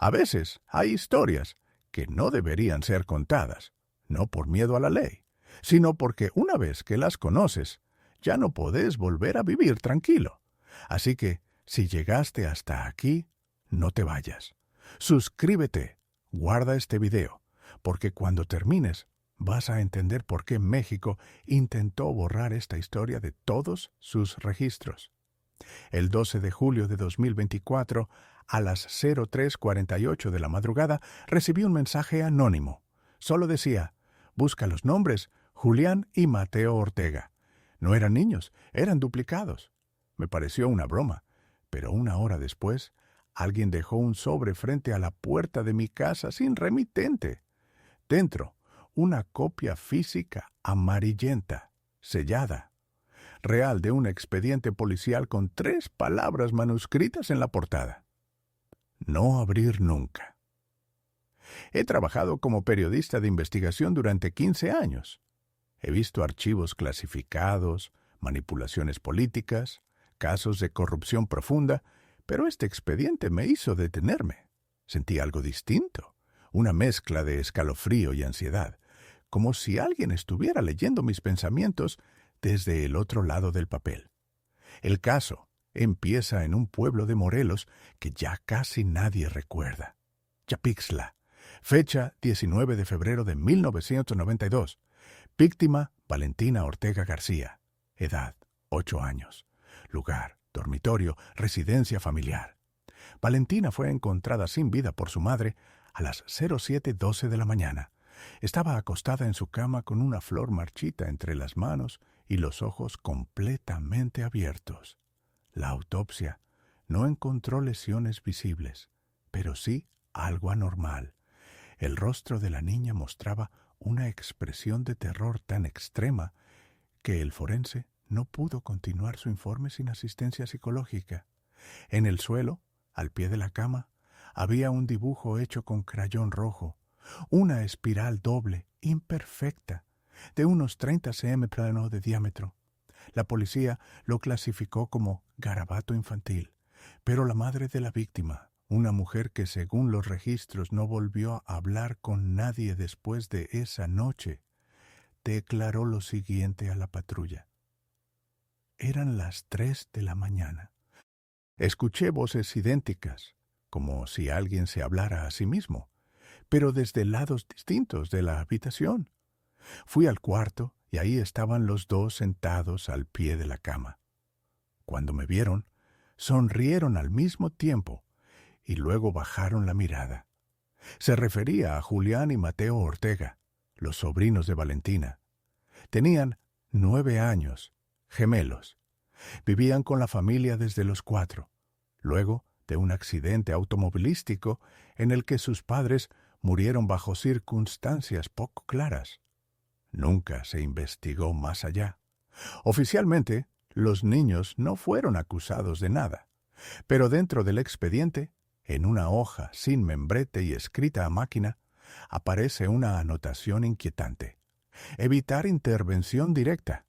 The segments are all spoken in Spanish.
A veces hay historias que no deberían ser contadas, no por miedo a la ley, sino porque una vez que las conoces, ya no podés volver a vivir tranquilo. Así que, si llegaste hasta aquí, no te vayas. Suscríbete, guarda este video, porque cuando termines, vas a entender por qué México intentó borrar esta historia de todos sus registros. El 12 de julio de 2024, a las 03:48 de la madrugada, recibí un mensaje anónimo. Solo decía, busca los nombres Julián y Mateo Ortega. No eran niños, eran duplicados. Me pareció una broma, pero una hora después, alguien dejó un sobre frente a la puerta de mi casa sin remitente. Dentro, una copia física amarillenta, sellada, real de un expediente policial con 3 palabras manuscritas en la portada. No abrir nunca. He trabajado como periodista de investigación durante 15 años. He visto archivos clasificados, manipulaciones políticas, casos de corrupción profunda, pero este expediente me hizo detenerme. Sentí algo distinto, una mezcla de escalofrío y ansiedad, como si alguien estuviera leyendo mis pensamientos desde el otro lado del papel. El caso empieza en un pueblo de Morelos que ya casi nadie recuerda. Yapixtla, fecha 19 de febrero de 1992. Víctima, Valentina Ortega García. Edad, 8 años. Lugar, dormitorio, residencia familiar. Valentina fue encontrada sin vida por su madre a las 07:12 de la mañana. Estaba acostada en su cama con una flor marchita entre las manos y los ojos completamente abiertos. La autopsia no encontró lesiones visibles, pero sí algo anormal. El rostro de la niña mostraba una expresión de terror tan extrema que el forense no pudo continuar su informe sin asistencia psicológica. En el suelo, al pie de la cama, había un dibujo hecho con crayón rojo, una espiral doble, imperfecta, de unos 30 cm plano de diámetro. La policía lo clasificó como garabato infantil, pero la madre de la víctima, una mujer que según los registros no volvió a hablar con nadie después de esa noche, declaró lo siguiente a la patrulla. Eran las 3 de la mañana. Escuché voces idénticas, como si alguien se hablara a sí mismo, pero desde lados distintos de la habitación. Fui al cuarto y ahí estaban los dos sentados al pie de la cama. Cuando me vieron, sonrieron al mismo tiempo y luego bajaron la mirada. Se refería a Julián y Mateo Ortega, los sobrinos de Valentina. Tenían 9 años, gemelos. Vivían con la familia desde los 4, luego de un accidente automovilístico en el que sus padres murieron bajo circunstancias poco claras. Nunca se investigó más allá. Oficialmente, los niños no fueron acusados de nada, pero dentro del expediente, en una hoja sin membrete y escrita a máquina, aparece una anotación inquietante. Evitar intervención directa.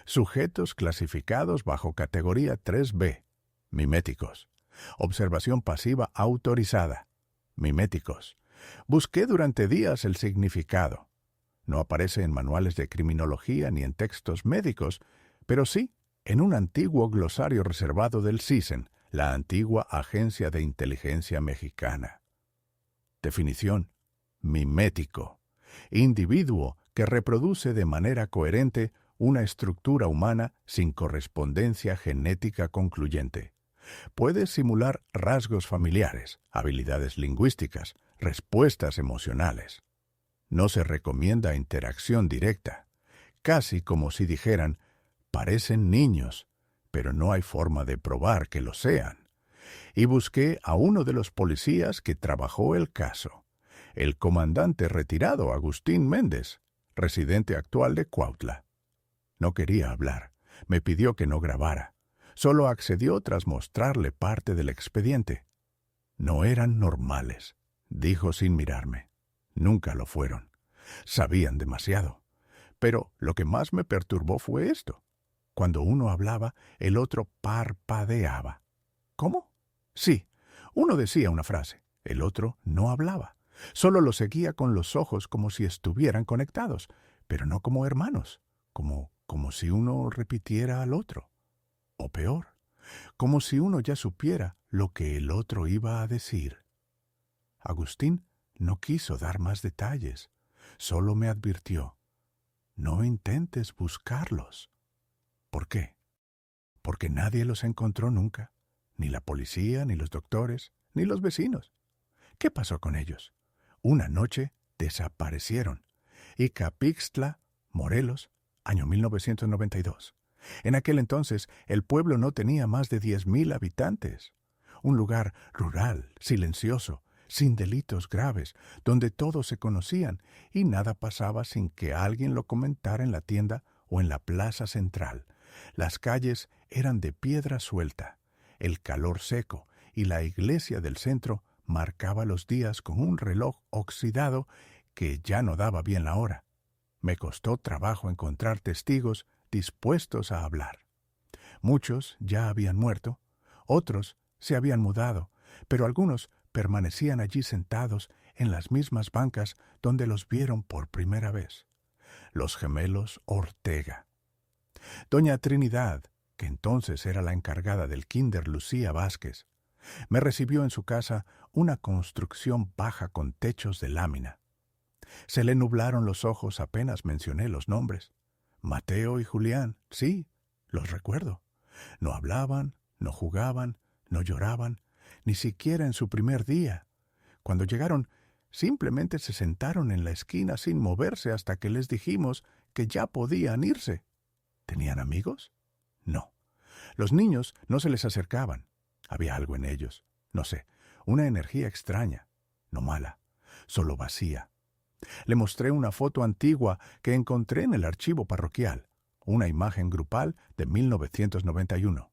Sujetos clasificados bajo categoría 3B. Miméticos. Observación pasiva autorizada. Miméticos. Busqué durante días el significado. No aparece en manuales de criminología ni en textos médicos, pero sí en un antiguo glosario reservado del CISEN, la antigua Agencia de Inteligencia Mexicana. Definición: mimético. Individuo que reproduce de manera coherente una estructura humana sin correspondencia genética concluyente. Puede simular rasgos familiares, habilidades lingüísticas, respuestas emocionales. No se recomienda interacción directa, casi como si dijeran, parecen niños, pero no hay forma de probar que lo sean. Y busqué a uno de los policías que trabajó el caso, el comandante retirado Agustín Méndez, residente actual de Cuautla. No quería hablar, me pidió que no grabara. Solo accedió tras mostrarle parte del expediente. No eran normales, dijo sin mirarme. Nunca lo fueron. Sabían demasiado. Pero lo que más me perturbó fue esto. Cuando uno hablaba, el otro parpadeaba. ¿Cómo? Sí, uno decía una frase, El otro no hablaba. Solo lo seguía con los ojos como si estuvieran conectados, pero no como hermanos, como si uno repitiera al otro. O peor, como si uno ya supiera lo que el otro iba a decir. Agustín no quiso dar más detalles, solo me advirtió: no intentes buscarlos. ¿Por qué? Porque nadie los encontró nunca, ni la policía, ni los doctores, ni los vecinos. ¿Qué pasó con ellos? Una noche desaparecieron. Icapixtla, Morelos, año 1992. En aquel entonces el pueblo no tenía más de 10,000 habitantes. Un lugar rural, silencioso, sin delitos graves, donde todos se conocían y nada pasaba sin que alguien lo comentara en la tienda o en la plaza central. Las calles eran de piedra suelta, el calor seco y la iglesia del centro marcaba los días con un reloj oxidado que ya no daba bien la hora. Me costó trabajo encontrar testigos dispuestos a hablar. Muchos ya habían muerto, otros se habían mudado, pero algunos permanecían allí sentados en las mismas bancas donde los vieron por primera vez. Los gemelos Ortega. Doña Trinidad, que entonces era la encargada del Kinder Lucía Vázquez, me recibió en su casa, una construcción baja con techos de lámina. Se le nublaron los ojos apenas mencioné los nombres. Mateo y Julián, sí, los recuerdo. No hablaban, no jugaban, no lloraban, ni siquiera en su primer día. Cuando llegaron, simplemente se sentaron en la esquina sin moverse hasta que les dijimos que ya podían irse. ¿Tenían amigos? No. Los niños no se les acercaban. Había algo en ellos, no sé, una energía extraña, no mala, solo vacía. Le mostré una foto antigua que encontré en el archivo parroquial, una imagen grupal de 1991.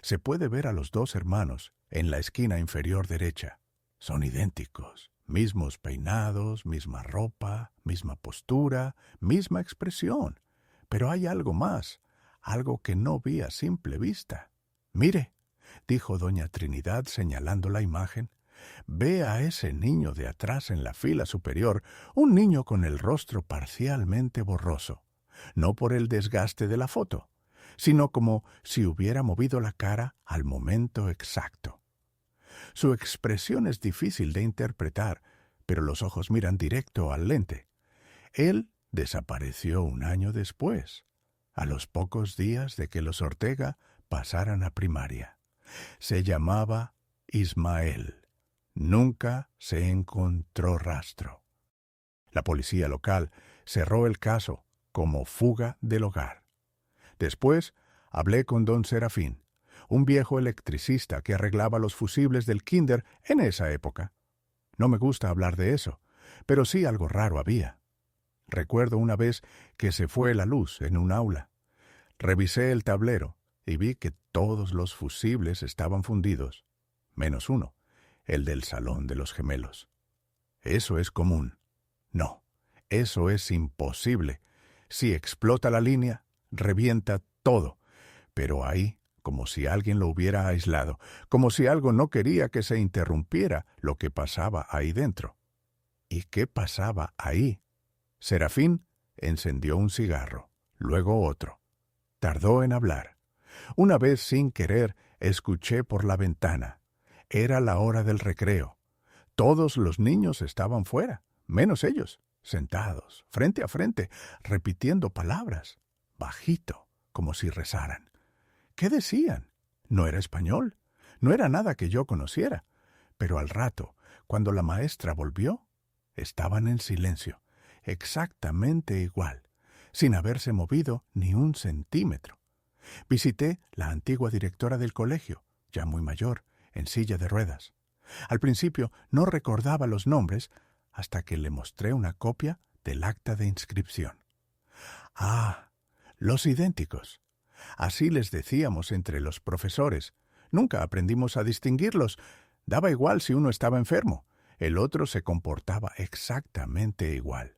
Se puede ver a los dos hermanos en la esquina inferior derecha. Son idénticos, mismos peinados, misma ropa, misma postura, misma expresión. Pero hay algo más, algo que no vi a simple vista. Mire, dijo doña Trinidad señalando la imagen. Ve a ese niño de atrás en la fila superior, un niño con el rostro parcialmente borroso, no por el desgaste de la foto, sino como si hubiera movido la cara al momento exacto. Su expresión es difícil de interpretar, pero los ojos miran directo al lente. Él desapareció un año después, a los pocos días de que los Ortega pasaran a primaria. Se llamaba Ismael. Nunca se encontró rastro. La policía local cerró el caso como fuga del hogar. Después hablé con don Serafín, un viejo electricista que arreglaba los fusibles del kinder en esa época. No me gusta hablar de eso, pero sí algo raro había. Recuerdo una vez que se fue la luz en un aula. Revisé el tablero y vi que todos los fusibles estaban fundidos, menos uno, el del salón de los gemelos. ¿Eso es común? No, eso es imposible. Si explota la línea, revienta todo. Pero ahí, como si alguien lo hubiera aislado, como si algo no quería que se interrumpiera lo que pasaba ahí dentro. ¿Y qué pasaba ahí? Serafín encendió un cigarro, luego otro. Tardó en hablar. Una vez, sin querer, escuché por la ventana. Era la hora del recreo. Todos los niños estaban fuera, menos ellos, sentados, frente a frente, repitiendo palabras, bajito, como si rezaran. ¿Qué decían? No era español, no era nada que yo conociera, pero al rato, cuando la maestra volvió, estaban en silencio, exactamente igual, sin haberse movido ni un centímetro. Visité la antigua directora del colegio, ya muy mayor, en silla de ruedas. Al principio no recordaba los nombres hasta que le mostré una copia del acta de inscripción. Ah, los idénticos. Así les decíamos entre los profesores. Nunca aprendimos a distinguirlos. Daba igual si uno estaba enfermo. El otro se comportaba exactamente igual.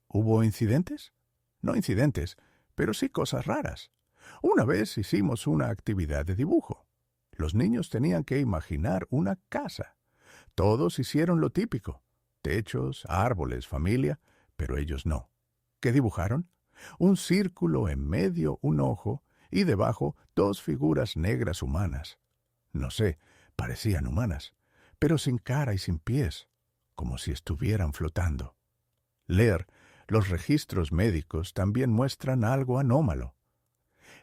¿Hubo incidentes? No incidentes, pero sí cosas raras. Una vez hicimos una actividad de dibujo. Los niños tenían que imaginar una casa. Todos hicieron lo típico: techos, árboles, familia, pero ellos no. ¿Qué dibujaron? Un círculo en medio, un ojo, y debajo dos figuras negras humanas. No sé, parecían humanas, pero sin cara y sin pies, como si estuvieran flotando. Leer los registros médicos también muestran algo anómalo.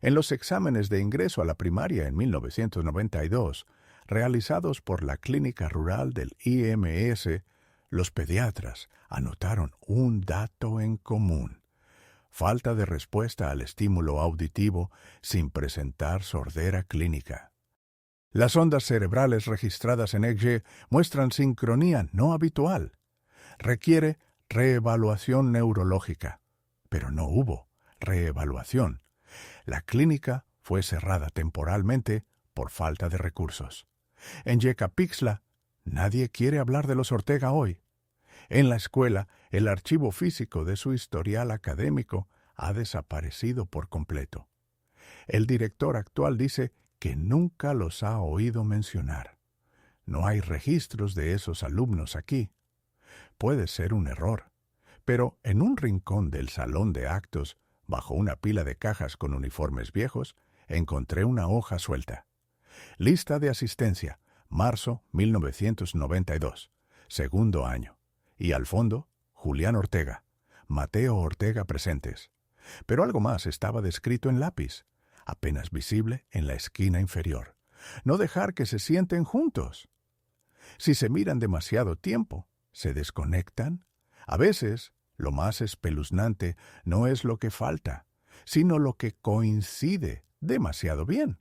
En los exámenes de ingreso a la primaria en 1992, realizados por la Clínica Rural del IMS, los pediatras anotaron un dato en común: falta de respuesta al estímulo auditivo sin presentar sordera clínica. Las ondas cerebrales registradas en EEG muestran sincronía no habitual. Requiere reevaluación neurológica. Pero no hubo reevaluación. La clínica fue cerrada temporalmente por falta de recursos. En Yecapixtla, nadie quiere hablar de los Ortega hoy. En la escuela, el archivo físico de su historial académico ha desaparecido por completo. El director actual dice que nunca los ha oído mencionar. No hay registros de esos alumnos aquí. Puede ser un error, pero en un rincón del salón de actos, bajo una pila de cajas con uniformes viejos, encontré una hoja suelta. Lista de asistencia, marzo 1992, segundo año. Y al fondo, Julián Ortega, Mateo Ortega presentes. Pero algo más estaba descrito en lápiz, apenas visible en la esquina inferior. No dejar que se sienten juntos. Si se miran demasiado tiempo, se desconectan. A veces, lo más espeluznante no es lo que falta, sino lo que coincide demasiado bien.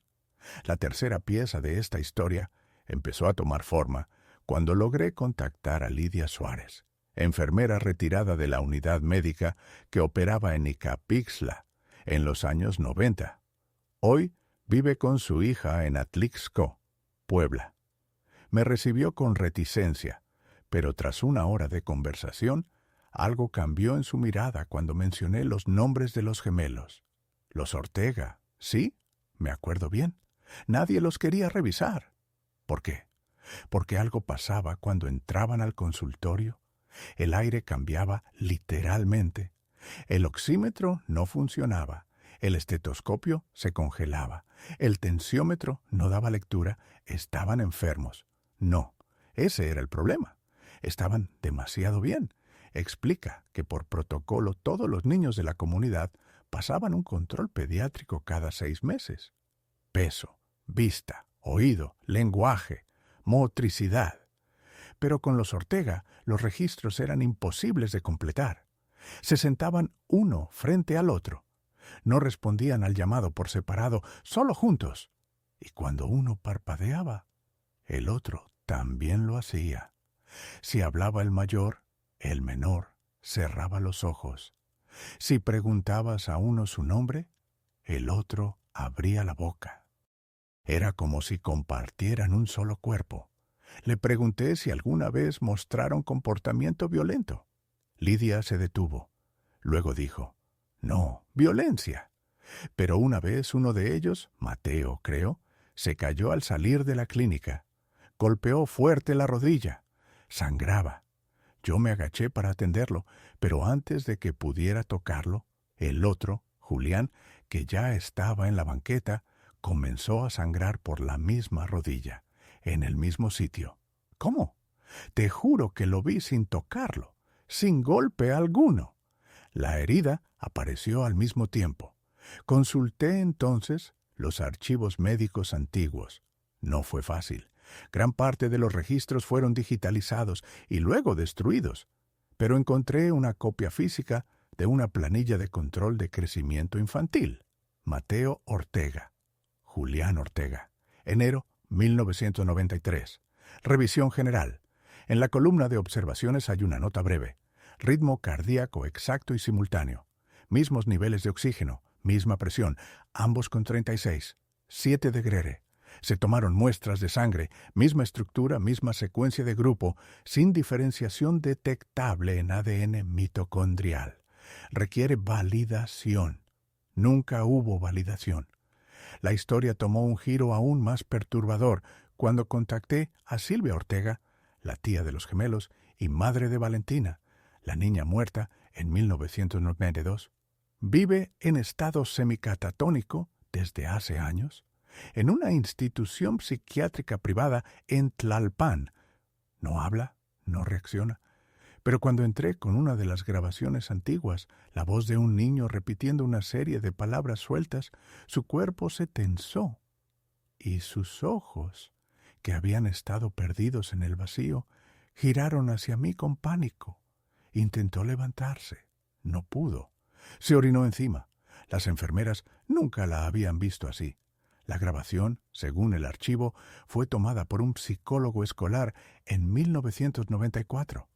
La tercera pieza de esta historia empezó a tomar forma cuando logré contactar a Lidia Suárez, enfermera retirada de la unidad médica que operaba en Yecapixtla en los años 90. Hoy vive con su hija en Atlixco, Puebla. Me recibió con reticencia, pero tras una hora de conversación, algo cambió en su mirada cuando mencioné los nombres de los gemelos. Los Ortega, ¿sí? Me acuerdo bien. Nadie los quería revisar. ¿Por qué? Porque algo pasaba cuando entraban al consultorio. El aire cambiaba literalmente. El oxímetro no funcionaba. El estetoscopio se congelaba. El tensiómetro no daba lectura. Estaban enfermos. No, ese era el problema. Estaban demasiado bien. Explica que por protocolo todos los niños de la comunidad pasaban un control pediátrico cada 6 meses. Peso, vista, oído, lenguaje, motricidad. Pero con los Ortega los registros eran imposibles de completar. Se sentaban uno frente al otro. No respondían al llamado por separado, solo juntos. Y cuando uno parpadeaba, el otro también lo hacía. Si hablaba el mayor, el menor cerraba los ojos. Si preguntabas a uno su nombre, el otro abría la boca. Era como si compartieran un solo cuerpo. Le pregunté si alguna vez mostraron comportamiento violento. Lidia se detuvo. Luego dijo: «No, violencia». Pero una vez uno de ellos, Mateo, creo, se cayó al salir de la clínica. Golpeó fuerte la rodilla. Sangraba. Yo me agaché para atenderlo, pero antes de que pudiera tocarlo, el otro, Julián, que ya estaba en la banqueta, comenzó a sangrar por la misma rodilla, en el mismo sitio. ¿Cómo? Te juro que lo vi sin tocarlo, sin golpe alguno. La herida apareció al mismo tiempo. Consulté entonces los archivos médicos antiguos. No fue fácil. Gran parte de los registros fueron digitalizados y luego destruidos, pero encontré una copia física de una planilla de control de crecimiento infantil. Mateo Ortega, Julián Ortega, enero 1993. Revisión general. En la columna de observaciones hay una nota breve. Ritmo cardíaco exacto y simultáneo. Mismos niveles de oxígeno, misma presión, ambos con 36. 7 de Grere. Se tomaron muestras de sangre, misma estructura, misma secuencia de grupo, sin diferenciación detectable en ADN mitocondrial. Requiere validación. Nunca hubo validación. La historia tomó un giro aún más perturbador cuando contacté a Silvia Ortega, la tía de los gemelos y madre de Valentina, la niña muerta en 1992. Vive en estado semicatatónico desde hace años en una institución psiquiátrica privada en Tlalpan. No habla, no reacciona. Pero cuando entré con una de las grabaciones antiguas, la voz de un niño repitiendo una serie de palabras sueltas, su cuerpo se tensó y sus ojos, que habían estado perdidos en el vacío, giraron hacia mí con pánico. Intentó levantarse. No pudo. Se orinó encima. Las enfermeras nunca la habían visto así. La grabación, según el archivo, fue tomada por un psicólogo escolar en 1994.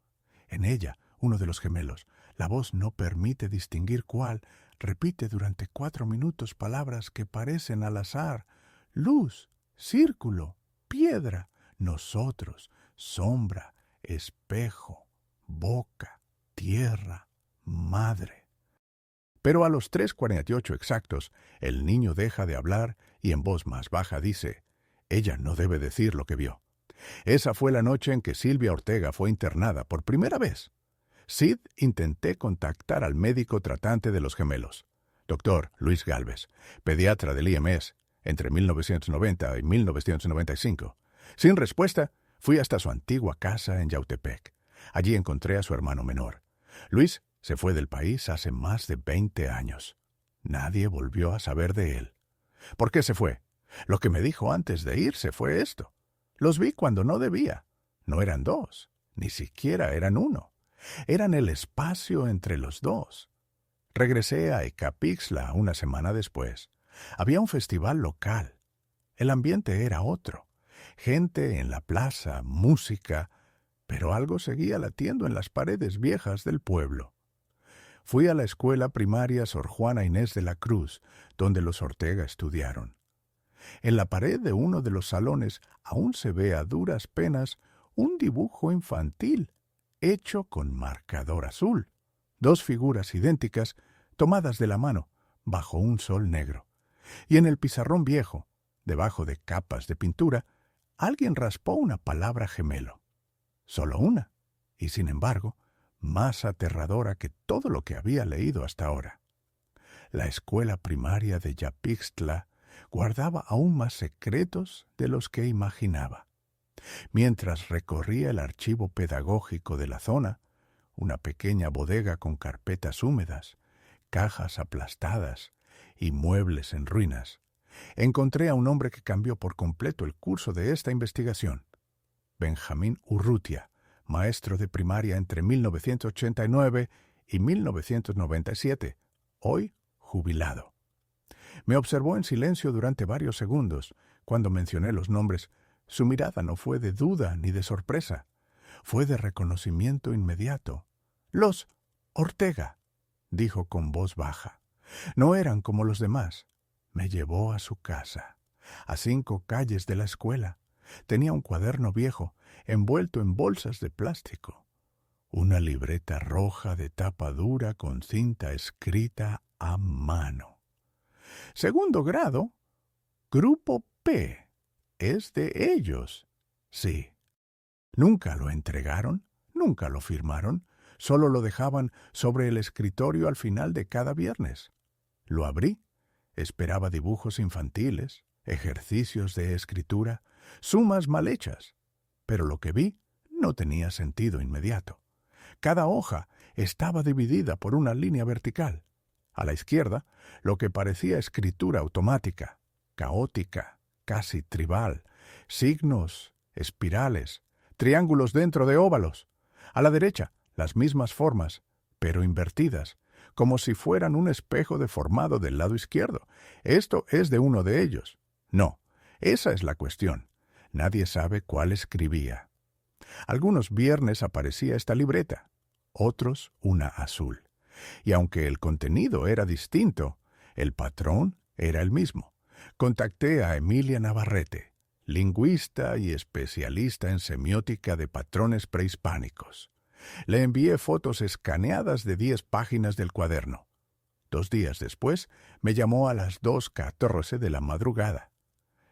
En ella, uno de los gemelos, la voz no permite distinguir cuál, repite durante 4 minutos palabras que parecen al azar: luz, círculo, piedra, nosotros, sombra, espejo, boca, tierra, madre. Pero a los 3:48 exactos, el niño deja de hablar y en voz más baja dice: ella no debe decir lo que vio. Esa fue la noche en que Silvia Ortega fue internada por primera vez. Sid intenté contactar al médico tratante de los gemelos, Dr. Luis Gálvez, pediatra del IMS, entre 1990 y 1995. Sin respuesta, fui hasta su antigua casa en Yautepec. Allí encontré a su hermano menor. Luis se fue del país hace más de 20 años. Nadie volvió a saber de él. ¿Por qué se fue? Lo que me dijo antes de irse fue esto: los vi cuando no debía. No eran 2, ni siquiera eran 1. Eran el espacio entre los 2. Regresé a Ecapixtla una semana después. Había un festival local. El ambiente era otro. Gente en la plaza, música, pero algo seguía latiendo en las paredes viejas del pueblo. Fui a la escuela primaria Sor Juana Inés de la Cruz, donde los Ortega estudiaron. En la pared de uno de los salones aún se ve a duras penas un dibujo infantil, hecho con marcador azul. 2 figuras idénticas, tomadas de la mano, bajo un sol negro. Y en el pizarrón viejo, debajo de capas de pintura, alguien raspó una palabra gemelo. Solo una, y sin embargo, más aterradora que todo lo que había leído hasta ahora. La escuela primaria de Yapixtla guardaba aún más secretos de los que imaginaba. Mientras recorría el archivo pedagógico de la zona, una pequeña bodega con carpetas húmedas, cajas aplastadas y muebles en ruinas, encontré a un hombre que cambió por completo el curso de esta investigación. Benjamín Urrutia, maestro de primaria entre 1989 y 1997, hoy jubilado. Me observó en silencio durante varios segundos. Cuando mencioné los nombres, su mirada no fue de duda ni de sorpresa. Fue de reconocimiento inmediato. «Los Ortega», dijo con voz baja. No eran como los demás. Me llevó a su casa, a 5 calles de la escuela. Tenía un cuaderno viejo, envuelto en bolsas de plástico. Una libreta roja de tapa dura con cinta escrita a mano. Segundo grado, Grupo P. Es de ellos. Sí. Nunca lo entregaron, nunca lo firmaron, solo lo dejaban sobre el escritorio al final de cada viernes. Lo abrí. Esperaba dibujos infantiles, ejercicios de escritura, sumas mal hechas. Pero lo que vi no tenía sentido inmediato. Cada hoja estaba dividida por una línea vertical. A la izquierda, lo que parecía escritura automática, caótica, casi tribal, signos, espirales, triángulos dentro de óvalos. A la derecha, las mismas formas, pero invertidas, como si fueran un espejo deformado del lado izquierdo. Esto es de uno de ellos. No, esa es la cuestión. Nadie sabe cuál escribía. Algunos viernes aparecía esta libreta, otros una azul. Y aunque el contenido era distinto, el patrón era el mismo. Contacté a Emilia Navarrete, lingüista y especialista en semiótica de patrones prehispánicos. Le envié fotos escaneadas de 10 páginas del cuaderno. 2 días después, me llamó a las 2:14 de la madrugada.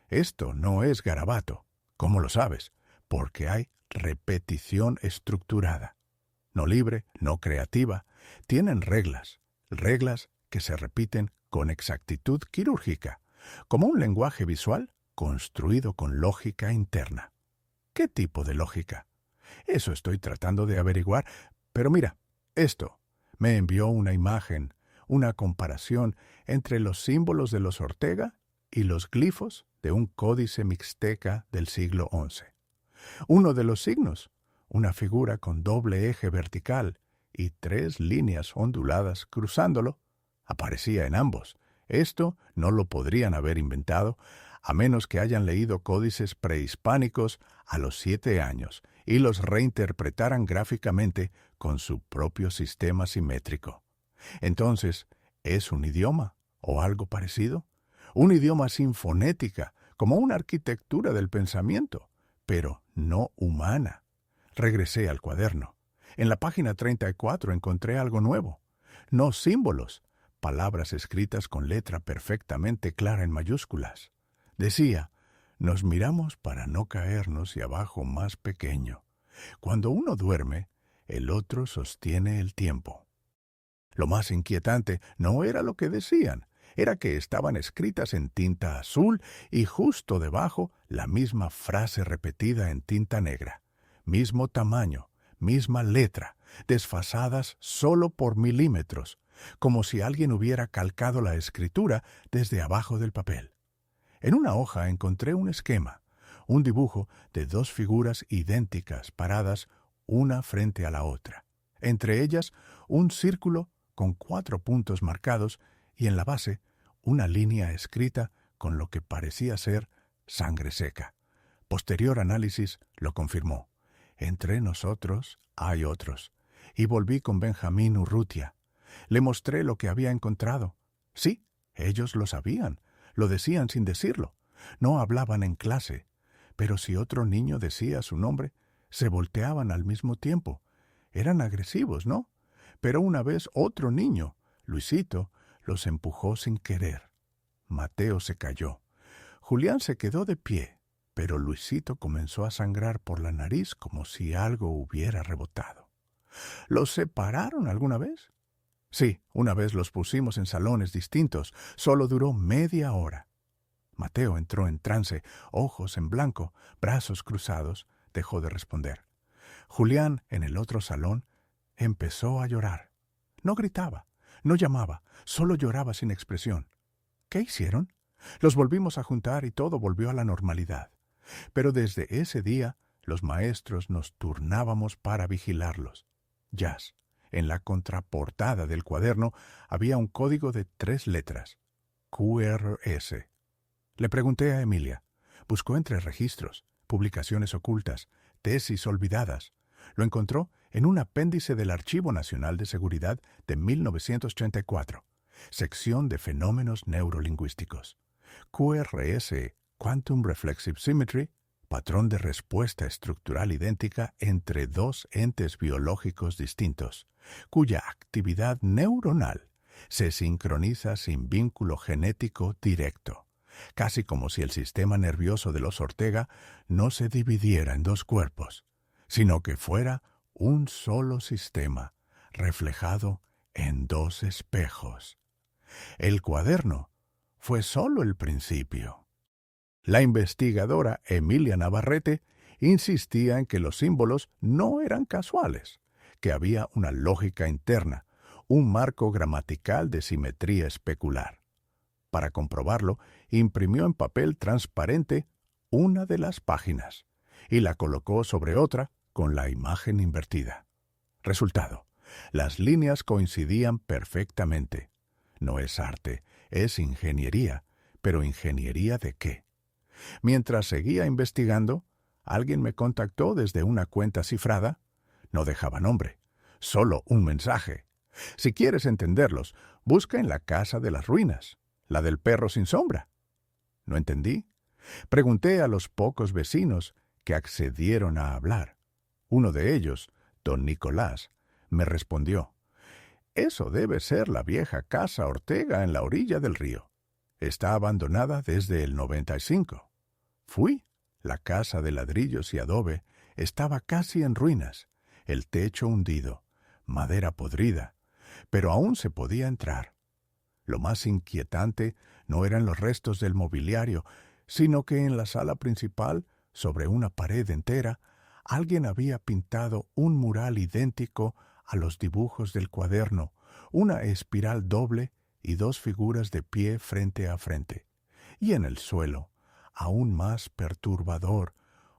Esto no es garabato. ¿Cómo lo sabes? porque hay repetición estructurada. No libre, no creativa, tienen reglas, reglas que se repiten con exactitud quirúrgica, como un lenguaje visual construido con lógica interna. ¿Qué tipo de lógica? Eso estoy tratando de averiguar, pero mira, esto me envió una imagen, una comparación entre los símbolos de los Ortega y los glifos de un códice mixteca del siglo XI. Uno de los signos, una figura con doble eje vertical y 3 líneas onduladas cruzándolo, aparecía en ambos. Esto no lo podrían haber inventado a menos que hayan leído códices prehispánicos a los 7 años y los reinterpretaran gráficamente con su propio sistema simétrico. Entonces, ¿es un idioma o algo parecido? Un idioma sin fonética, como una arquitectura del pensamiento, pero no humana. Regresé al cuaderno. En la página 34 encontré algo nuevo. No símbolos, palabras escritas con letra perfectamente clara en mayúsculas. Decía, nos miramos para no caernos y abajo más pequeño. Cuando uno duerme, el otro sostiene el tiempo. Lo más inquietante no era lo que decían, era que estaban escritas en tinta azul y justo debajo la misma frase repetida en tinta negra. Mismo tamaño, misma letra, desfasadas solo por milímetros, como si alguien hubiera calcado la escritura desde abajo del papel. En una hoja encontré un esquema, un dibujo de 2 figuras idénticas paradas una frente a la otra. Entre ellas, un círculo con 4 puntos marcados y en la base una línea escrita con lo que parecía ser sangre seca. Posterior análisis lo confirmó. Entre nosotros hay otros. Y volví con Benjamín Urrutia. Le mostré lo que había encontrado. Sí, ellos lo sabían, lo decían sin decirlo. No hablaban en clase, pero si otro niño decía su nombre, se volteaban al mismo tiempo. Eran agresivos, ¿no? Pero una vez otro niño, Luisito, los empujó sin querer. Mateo se cayó. Julián se quedó de pie, pero Luisito comenzó a sangrar por la nariz como si algo hubiera rebotado. ¿Los separaron alguna vez? Sí, una vez los pusimos en salones distintos. Solo duró media hora. Mateo entró en trance, ojos en blanco, brazos cruzados. Dejó de responder. Julián, en el otro salón, empezó a llorar. No gritaba, no llamaba, solo lloraba sin expresión. ¿Qué hicieron? Los volvimos a juntar y todo volvió a la normalidad. Pero desde ese día, los maestros nos turnábamos para vigilarlos. Jazz. En la contraportada del cuaderno había un código de 3 letras. QRS. Le pregunté a Emilia. Buscó entre registros, publicaciones ocultas, tesis olvidadas. Lo encontró en un apéndice del Archivo Nacional de Seguridad de 1984, sección de fenómenos neurolingüísticos. QRS, Quantum Reflexive Symmetry, patrón de respuesta estructural idéntica entre 2 entes biológicos distintos, cuya actividad neuronal se sincroniza sin vínculo genético directo, casi como si el sistema nervioso de los Ortega no se dividiera en 2 cuerpos, sino que fuera un solo sistema, reflejado en 2 espejos. El cuaderno fue solo el principio. La investigadora Emilia Navarrete insistía en que los símbolos no eran casuales, que había una lógica interna, un marco gramatical de simetría especular. Para comprobarlo, imprimió en papel transparente una de las páginas y la colocó sobre otra con la imagen invertida. Resultado: las líneas coincidían perfectamente. No es arte, es ingeniería. ¿Pero ingeniería de qué? Mientras seguía investigando, alguien me contactó desde una cuenta cifrada. No dejaba nombre, solo un mensaje. Si quieres entenderlos, busca en la casa de las ruinas, la del perro sin sombra. No entendí. Pregunté a los pocos vecinos que accedieron a hablar. Uno de ellos, don Nicolás, me respondió: «Eso debe ser la vieja casa Ortega en la orilla del río. Está abandonada desde el 95. Fui, La casa de ladrillos y adobe estaba casi en ruinas, el techo hundido, madera podrida, pero aún se podía entrar. Lo más inquietante no eran los restos del mobiliario, sino que en la sala principal, sobre una pared entera, alguien había pintado un mural idéntico a los dibujos del cuaderno, una espiral doble y dos figuras de pie frente a frente. Y en el suelo, aún más perturbador,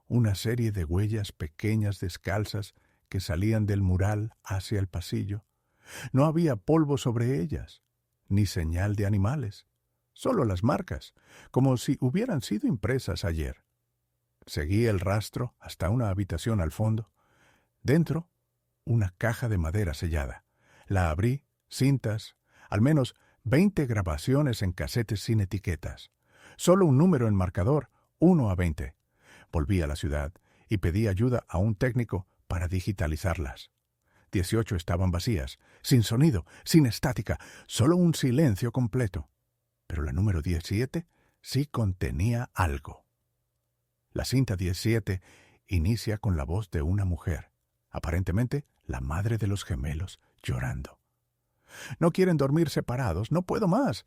una serie de huellas pequeñas descalzas que salían del mural hacia el pasillo. No había polvo sobre ellas, ni señal de animales, solo las marcas, como si hubieran sido impresas ayer. Seguí el rastro hasta una habitación al fondo. Dentro, una caja de madera sellada. La abrí, cintas, al menos 20 grabaciones en casetes sin etiquetas. Solo un número en marcador, 1 a 20. Volví a la ciudad y pedí ayuda a un técnico para digitalizarlas. 18 estaban vacías, sin sonido, sin estática, solo un silencio completo. Pero la número 17 sí contenía algo. La cinta 17 inicia con la voz de una mujer, aparentemente la madre de los gemelos, llorando. No quieren dormir separados, no puedo más.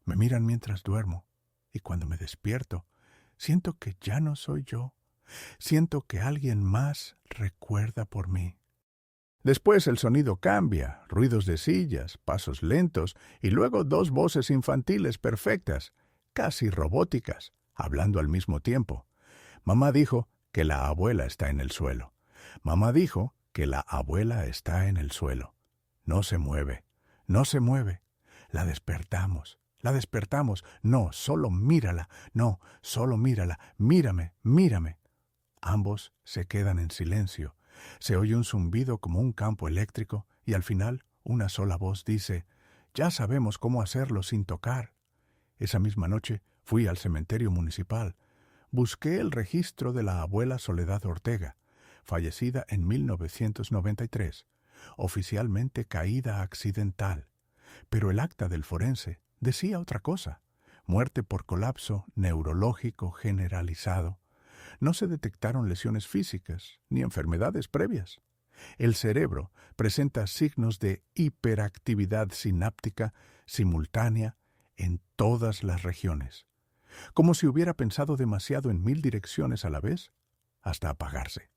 Me miran mientras duermo, y cuando me despierto, siento que ya no soy yo. Siento que alguien más recuerda por mí. Después el sonido cambia, ruidos de sillas, pasos lentos, y luego dos voces infantiles perfectas, casi robóticas, hablando al mismo tiempo. Mamá dijo que la abuela está en el suelo. Mamá dijo que la abuela está en el suelo. No se mueve, no se mueve. La despertamos, la despertamos. No, solo mírala. No, solo mírala. Mírame, mírame. Ambos se quedan en silencio. Se oye un zumbido como un campo eléctrico y al final una sola voz dice: «Ya sabemos cómo hacerlo sin tocar». Esa misma noche fui al cementerio municipal. Busqué el registro de la abuela Soledad Ortega, fallecida en 1993, oficialmente caída accidental. Pero el acta del forense decía otra cosa: muerte por colapso neurológico generalizado. No se detectaron lesiones físicas ni enfermedades previas. El cerebro presenta signos de hiperactividad sináptica simultánea en todas las regiones, como si hubiera pensado demasiado en 1000 direcciones a la vez, hasta apagarse.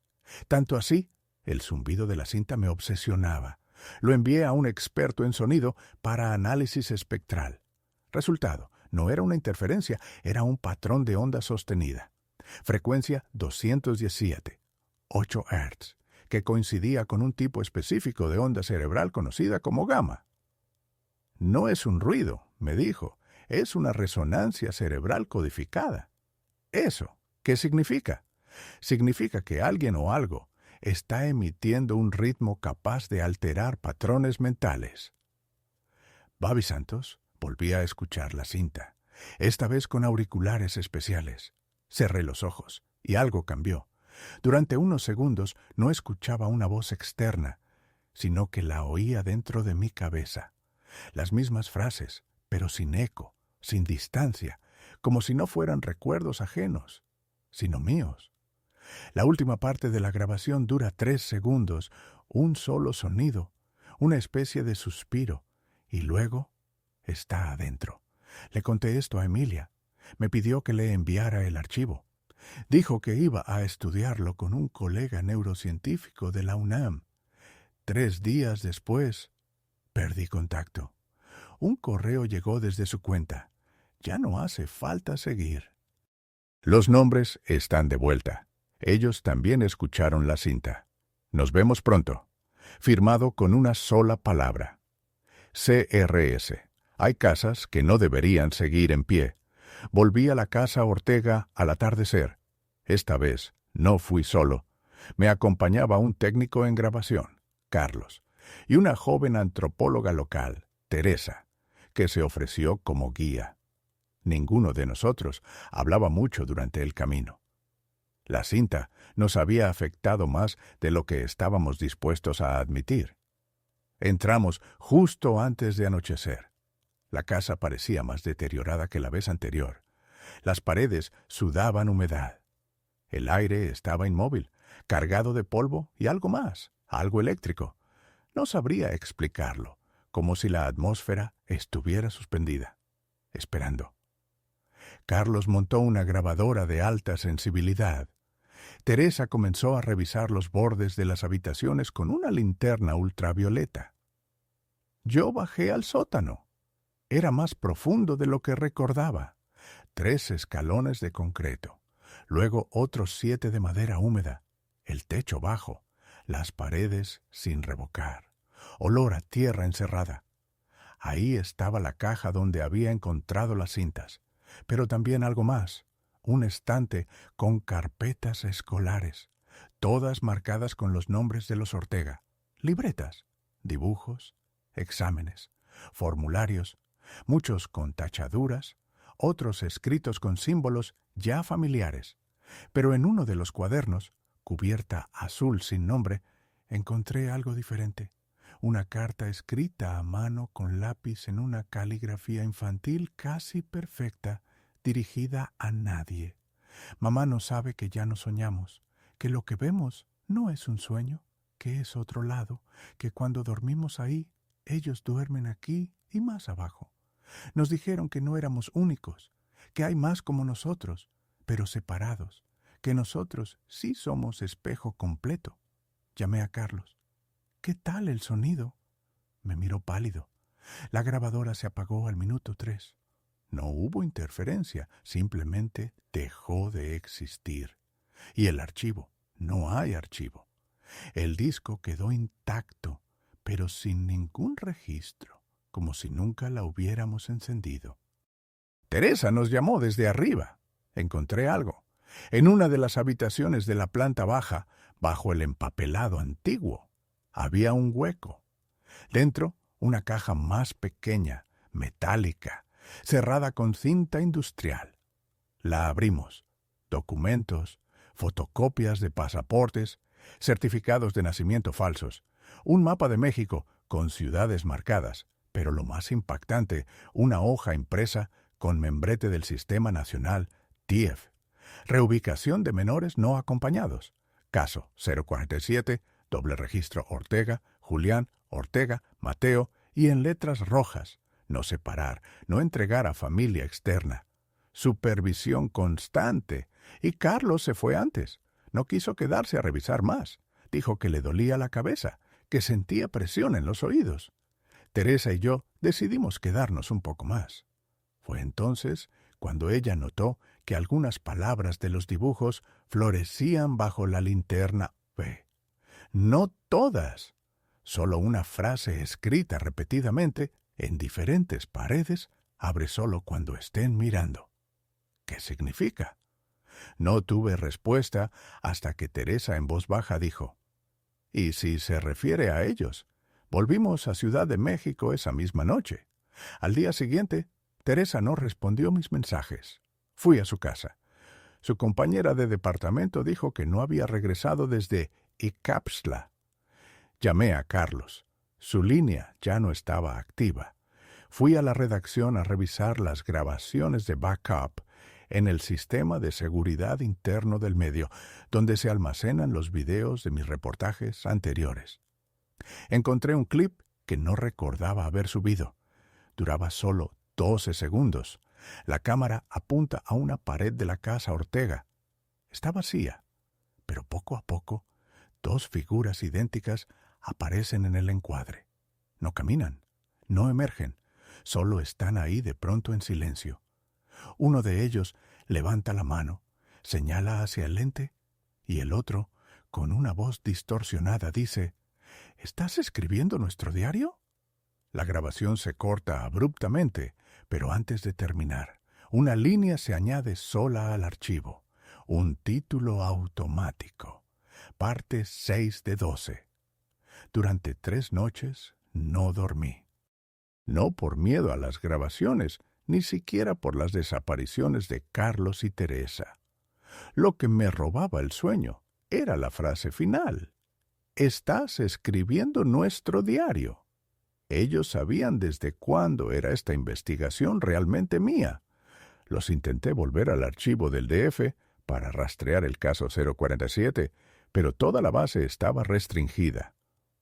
Tanto así, el zumbido de la cinta me obsesionaba. Lo envié a un experto en sonido para análisis espectral. Resultado, no era una interferencia, era un patrón de onda sostenida. Frecuencia 217, 8 Hz, que coincidía con un tipo específico de onda cerebral conocida como gamma. No es un ruido, me dijo, es una resonancia cerebral codificada. ¿Eso qué significa? Significa que alguien o algo está emitiendo un ritmo capaz de alterar patrones mentales. Babi Santos volvía a escuchar la cinta, esta vez con auriculares especiales. Cerré los ojos y algo cambió. Durante unos segundos no escuchaba una voz externa, sino que la oía dentro de mi cabeza. Las mismas frases, pero sin eco, sin distancia, como si no fueran recuerdos ajenos, sino míos. La última parte de la grabación dura 3 segundos, un solo sonido, una especie de suspiro, y luego está adentro. Le conté esto a Emilia. Me pidió que le enviara el archivo. Dijo que iba a estudiarlo con un colega neurocientífico de la UNAM. 3 días después, perdí contacto. Un correo llegó desde su cuenta. Ya no hace falta seguir. Los nombres están de vuelta. Ellos también escucharon la cinta. Nos vemos pronto. Firmado con una sola palabra. CRS. Hay casas que no deberían seguir en pie. Volví a la casa Ortega al atardecer. Esta vez no fui solo. Me acompañaba un técnico en grabación, Carlos, y una joven antropóloga local, Teresa, que se ofreció como guía. Ninguno de nosotros hablaba mucho durante el camino. La cinta nos había afectado más de lo que estábamos dispuestos a admitir. Entramos justo antes de anochecer. La casa parecía más deteriorada que la vez anterior. Las paredes sudaban humedad. El aire estaba inmóvil, cargado de polvo y algo más, algo eléctrico. No sabría explicarlo, como si la atmósfera estuviera suspendida, esperando. Carlos montó una grabadora de alta sensibilidad. Teresa comenzó a revisar los bordes de las habitaciones con una linterna ultravioleta. Yo bajé al sótano. Era más profundo de lo que recordaba. 3 escalones de concreto, luego otros 7 de madera húmeda, el techo bajo, las paredes sin revocar, olor a tierra encerrada. Ahí estaba la caja donde había encontrado las cintas, pero también algo más, un estante con carpetas escolares, todas marcadas con los nombres de los Ortega, libretas, dibujos, exámenes, formularios, muchos con tachaduras, otros escritos con símbolos ya familiares. Pero en uno de los cuadernos, cubierta azul sin nombre, encontré algo diferente. Una carta escrita a mano con lápiz en una caligrafía infantil casi perfecta, dirigida a nadie. Mamá no sabe que ya no soñamos, que lo que vemos no es un sueño, que es otro lado, que cuando dormimos ahí, ellos duermen aquí y más abajo. Nos dijeron que no éramos únicos, que hay más como nosotros, pero separados, que nosotros sí somos espejo completo. Llamé a Carlos. ¿Qué tal el sonido? Me miró pálido. La grabadora se apagó al minuto 3. No hubo interferencia, simplemente dejó de existir. Y el archivo, no hay archivo. El disco quedó intacto, pero sin ningún registro, como si nunca la hubiéramos encendido. Teresa nos llamó desde arriba. Encontré algo. En una de las habitaciones de la planta baja, bajo el empapelado antiguo, había un hueco. Dentro, una caja más pequeña, metálica, cerrada con cinta industrial. La abrimos. Documentos, fotocopias de pasaportes, certificados de nacimiento falsos, un mapa de México con ciudades marcadas, pero lo más impactante, una hoja impresa con membrete del Sistema Nacional TIEF. Reubicación de menores no acompañados. Caso 047, doble registro Ortega, Julián, Ortega, Mateo, y en letras rojas, no separar, no entregar a familia externa. Supervisión constante. Y Carlos se fue antes. No quiso quedarse a revisar más. Dijo que le dolía la cabeza, que sentía presión en los oídos. Teresa y yo decidimos quedarnos un poco más. Fue entonces cuando ella notó que algunas palabras de los dibujos florecían bajo la linterna B. No todas. Solo una frase escrita repetidamente en diferentes paredes abre solo cuando estén mirando. ¿Qué significa? No tuve respuesta hasta que Teresa en voz baja dijo: ¿y si se refiere a ellos? Volvimos a Ciudad de México esa misma noche. Al día siguiente, Teresa no respondió mis mensajes. Fui a su casa. Su compañera de departamento dijo que no había regresado desde Ixcapixtla. Llamé a Carlos. Su línea ya no estaba activa. Fui a la redacción a revisar las grabaciones de backup en el sistema de seguridad interno del medio, donde se almacenan los videos de mis reportajes anteriores. Encontré un clip que no recordaba haber subido. Duraba solo 12 segundos. La cámara apunta a una pared de la casa Ortega. Está vacía, pero poco a poco, 2 figuras idénticas aparecen en el encuadre. No caminan, no emergen, solo están ahí de pronto en silencio. Uno de ellos levanta la mano, señala hacia el lente, y el otro, con una voz distorsionada, dice: ¿estás escribiendo nuestro diario? La grabación se corta abruptamente, pero antes de terminar, una línea se añade sola al archivo. Un título automático. Parte 6 de 12. Durante 3 noches no dormí. No por miedo a las grabaciones, ni siquiera por las desapariciones de Carlos y Teresa. Lo que me robaba el sueño era la frase final. «Estás escribiendo nuestro diario». Ellos sabían desde cuándo era esta investigación realmente mía. Los intenté volver al archivo del DF para rastrear el caso 047, pero toda la base estaba restringida.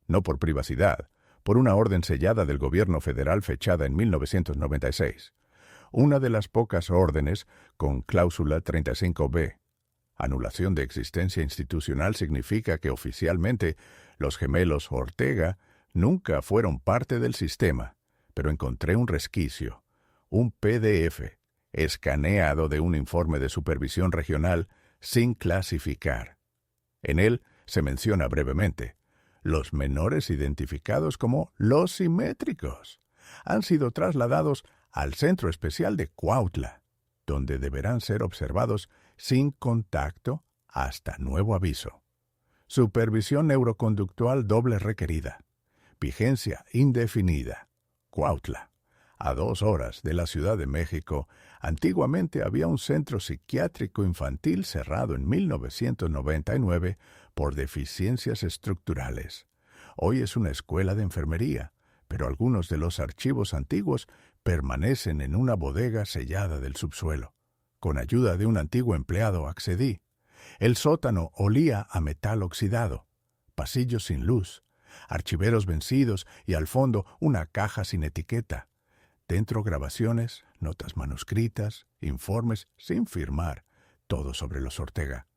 No por privacidad, por una orden sellada del gobierno federal fechada en 1996. Una de las pocas órdenes con cláusula 35B. Anulación de existencia institucional significa que oficialmente los gemelos Ortega nunca fueron parte del sistema, pero encontré un resquicio, un PDF, escaneado de un informe de supervisión regional sin clasificar. En él se menciona brevemente: los menores identificados como los simétricos han sido trasladados al Centro Especial de Cuautla, donde deberán ser observados sin contacto hasta nuevo aviso. Supervisión neuroconductual doble requerida. Vigencia indefinida. Cuautla, a 2 horas de la Ciudad de México. Antiguamente había un centro psiquiátrico infantil cerrado en 1999 por deficiencias estructurales. Hoy es una escuela de enfermería, pero algunos de los archivos antiguos permanecen en una bodega sellada del subsuelo. Con ayuda de un antiguo empleado accedí. El sótano olía a metal oxidado, pasillos sin luz, archiveros vencidos y al fondo una caja sin etiqueta. Dentro grabaciones, notas manuscritas, informes sin firmar, todo sobre los Ortega.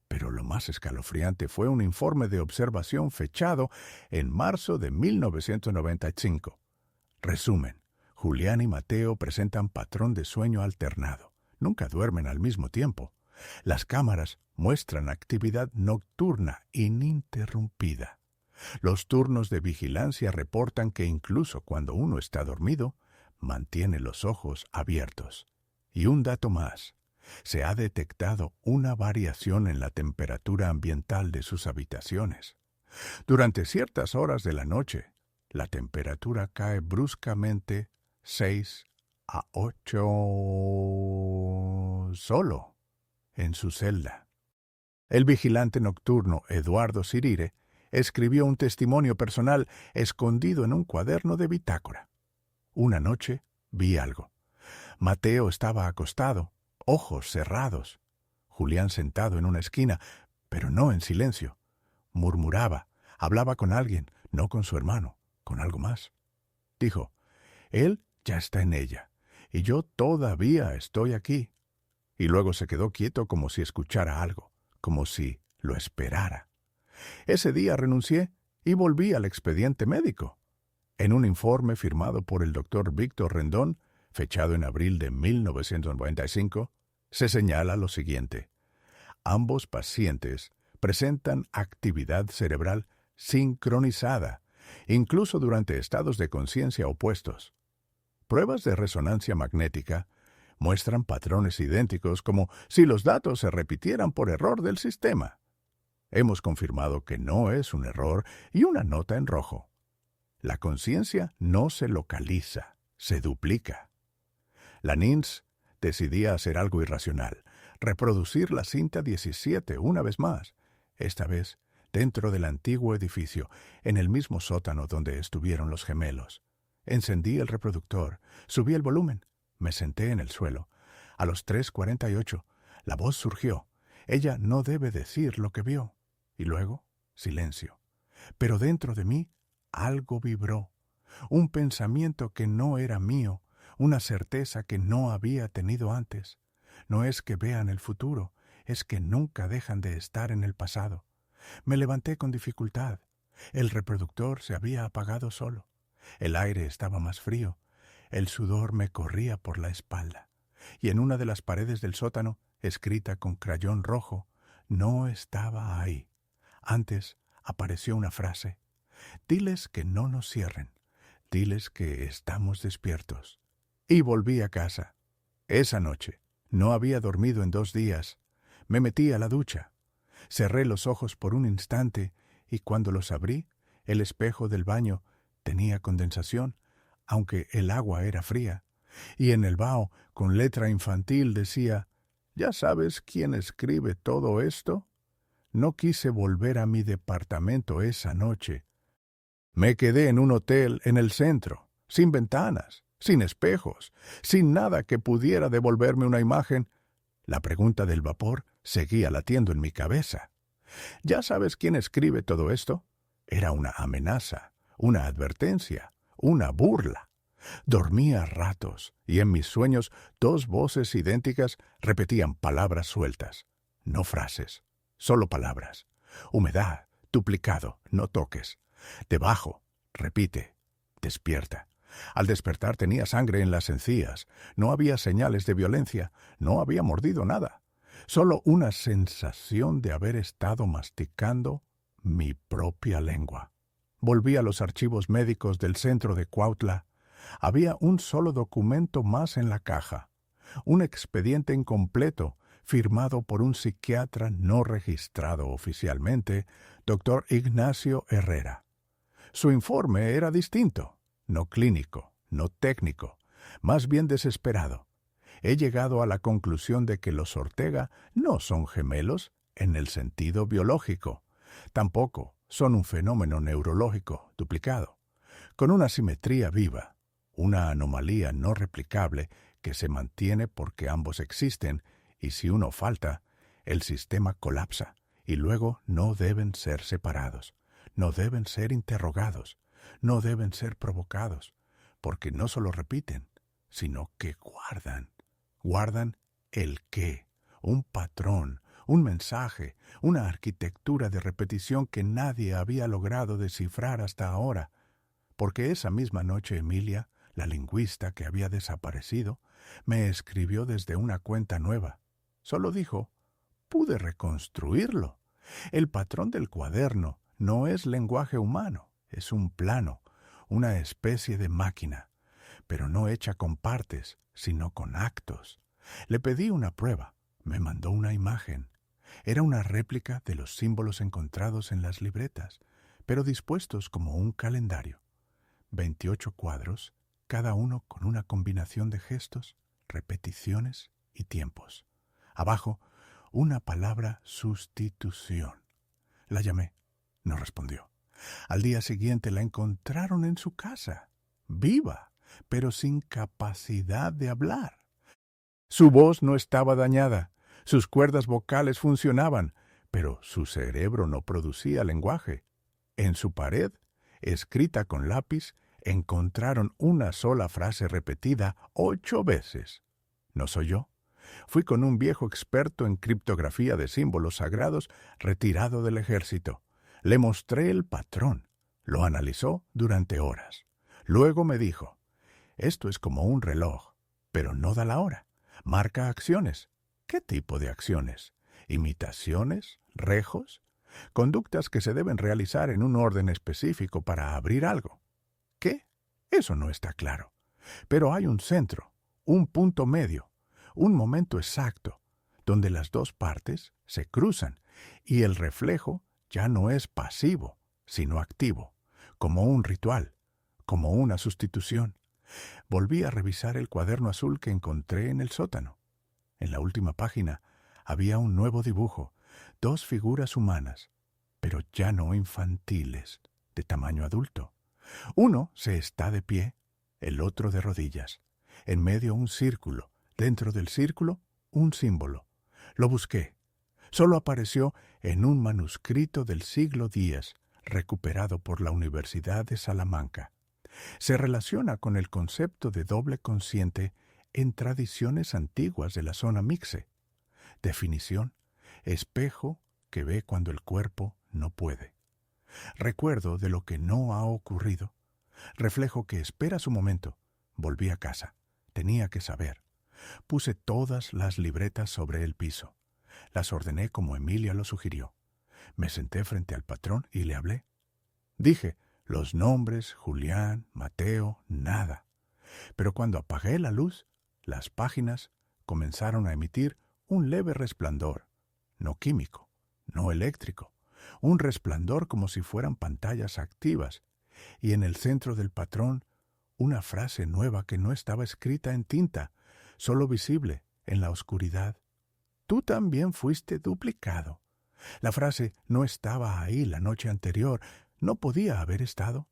Pero lo más escalofriante fue un informe de observación fechado en marzo de 1995. Resumen: Julián y Mateo presentan patrón de sueño alternado. Nunca duermen al mismo tiempo. Las cámaras muestran actividad nocturna ininterrumpida. Los turnos de vigilancia reportan que incluso cuando uno está dormido, mantiene los ojos abiertos. Y un dato más: se ha detectado una variación en la temperatura ambiental de sus habitaciones. Durante ciertas horas de la noche, la temperatura cae bruscamente 6 a 8 solo en su celda. El vigilante nocturno Eduardo Cirire escribió un testimonio personal escondido en un cuaderno de bitácora. Una noche vi algo. Mateo estaba acostado, ojos cerrados. Julián sentado en una esquina, pero no en silencio. Murmuraba, hablaba con alguien, no con su hermano, con algo más. Dijo: él ya está en ella, y yo todavía estoy aquí. Y luego se quedó quieto como si escuchara algo, como si lo esperara. Ese día renuncié y volví al expediente médico. En un informe firmado por el doctor Víctor Rendón, fechado en abril de 1995, se señala lo siguiente: ambos pacientes presentan actividad cerebral sincronizada, incluso durante estados de conciencia opuestos. Pruebas de resonancia magnética muestran patrones idénticos, como si los datos se repitieran por error del sistema. Hemos confirmado que no es un error y una nota en rojo. La conciencia no se localiza, se duplica. La NINS decidía hacer algo irracional: reproducir la cinta 17 una vez más, esta vez dentro del antiguo edificio, en el mismo sótano donde estuvieron los gemelos. Encendí el reproductor, subí el volumen, me senté en el suelo. A los 3:48, la voz surgió. Ella no debe decir lo que vio. Y luego, silencio. Pero dentro de mí, algo vibró. Un pensamiento que no era mío, una certeza que no había tenido antes. No es que vean el futuro, es que nunca dejan de estar en el pasado. Me levanté con dificultad. El reproductor se había apagado solo. El aire estaba más frío. El sudor me corría por la espalda. Y en una de las paredes del sótano, escrita con crayón rojo, no estaba ahí. Antes apareció una frase: diles que no nos cierren. Diles que estamos despiertos. Y volví a casa. Esa noche no había dormido en 2 días. Me metí a la ducha. Cerré los ojos por un instante y cuando los abrí, el espejo del baño tenía condensación, aunque el agua era fría. Y en el vaho, con letra infantil, decía: ¿ya sabes quién escribe todo esto? No quise volver a mi departamento esa noche. Me quedé en un hotel en el centro, sin ventanas, sin espejos, sin nada que pudiera devolverme una imagen. La pregunta del vapor seguía latiendo en mi cabeza. ¿Ya sabes quién escribe todo esto? Era una amenaza, una advertencia, una burla. Dormía a ratos y en mis sueños 2 voces idénticas repetían palabras sueltas, no frases, solo palabras. Humedad, duplicado, no toques. Debajo, repite, despierta. Al despertar tenía sangre en las encías, no había señales de violencia, no había mordido nada. Solo una sensación de haber estado masticando mi propia lengua. Volví a los archivos médicos del centro de Cuautla. Había un solo documento más en la caja, un expediente incompleto firmado por un psiquiatra no registrado oficialmente, Dr. Ignacio Herrera. Su informe era distinto, no clínico, no técnico, más bien desesperado. He llegado a la conclusión de que los Ortega no son gemelos en el sentido biológico. Tampoco son un fenómeno neurológico duplicado, con una simetría viva, una anomalía no replicable que se mantiene porque ambos existen y si uno falta, el sistema colapsa y luego no deben ser separados, no deben ser interrogados, no deben ser provocados, porque no solo repiten, sino que guardan. Guardan el qué, un patrón, un mensaje, una arquitectura de repetición que nadie había logrado descifrar hasta ahora, porque esa misma noche Emilia, la lingüista que había desaparecido, me escribió desde una cuenta nueva. Solo dijo, pude reconstruirlo. El patrón del cuaderno no es lenguaje humano, es un plano, una especie de máquina, pero no hecha con partes, sino con actos. Le pedí una prueba, me mandó una imagen. Era una réplica de los símbolos encontrados en las libretas, pero dispuestos como un calendario. 28 cuadros, cada uno con una combinación de gestos, repeticiones y tiempos. Abajo, una palabra sustitución. La llamé. No respondió. Al día siguiente la encontraron en su casa, viva, pero sin capacidad de hablar. Su voz no estaba dañada, sus cuerdas vocales funcionaban, pero su cerebro no producía lenguaje. En su pared, escrita con lápiz, encontraron una sola frase repetida 8 veces. ¿No soy yo? Fui con un viejo experto en criptografía de símbolos sagrados retirado del ejército. Le mostré el patrón. Lo analizó durante horas. Luego me dijo, esto es como un reloj, pero no da la hora. Marca acciones. ¿Qué tipo de acciones? ¿Imitaciones? ¿Rejos? Conductas que se deben realizar en un orden específico para abrir algo. ¿Qué? Eso no está claro. Pero hay un centro, un punto medio, un momento exacto, donde las dos partes se cruzan y el reflejo ya no es pasivo, sino activo, como un ritual, como una sustitución. Volví a revisar el cuaderno azul que encontré en el sótano. En la última página había un nuevo dibujo, 2 figuras humanas, pero ya no infantiles, de tamaño adulto. Uno se está de pie, el otro de rodillas. En medio un círculo, dentro del círculo un símbolo. Lo busqué. Solo apareció en un manuscrito del siglo X, recuperado por la Universidad de Salamanca. Se relaciona con el concepto de doble consciente en tradiciones antiguas de la zona mixe. Definición: espejo que ve cuando el cuerpo no puede. Recuerdo de lo que no ha ocurrido. Reflejo que espera su momento. Volví a casa. Tenía que saber. Puse todas las libretas sobre el piso. Las ordené como Emilia lo sugirió. Me senté frente al patrón y le hablé. Dije los nombres, Julián, Mateo, nada. Pero cuando apagué la luz, las páginas comenzaron a emitir un leve resplandor, no químico, no eléctrico, un resplandor como si fueran pantallas activas, y en el centro del patrón una frase nueva que no estaba escrita en tinta, solo visible en la oscuridad. Tú también fuiste duplicado. La frase no estaba ahí la noche anterior, no podía haber estado.